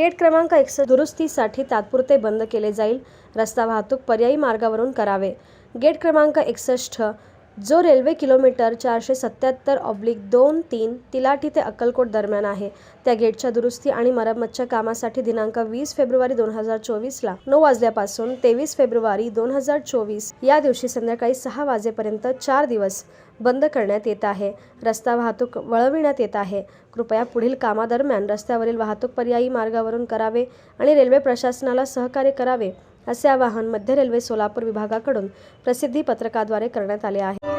Gate क्रमांक 61 दुरुस्तीसाठी तात्पुरते बंद केले जाईल। रस्ता वाहतूक पर्यायी मार्गावरून करावे। गेट क्रमांक 61 जो रेल्वे किलोमीटर 477/23 तिलाठी ते अक्कलकोट दरम्यान आहे, त्या गेटच्या दुरुस्ती आणि मरम्मतच्या कामासाठी दिनांक 20 फेब्रुवारी 2024 ला 9 वाजल्यापासून 23 फेब्रुवारी 2024 या दिवशी संध्याकाळी 6 वाजेपर्यंत 4 दिवस बंद करण्यात येत आहे। रस्ता वाहतूक वळविण्यात येत आहे। कृपया पुढील कामादरम्यान रस्त्यावरील वाहतूक पर्यायी मार्गावरून करावे आणि रेल्वे प्रशासनाला सहकार्य करावे, असे आवाहन मध्य रेल्वे सोलापूर विभागाकडून प्रसिद्धी पत्रकाद्वारे करण्यात आले आहे।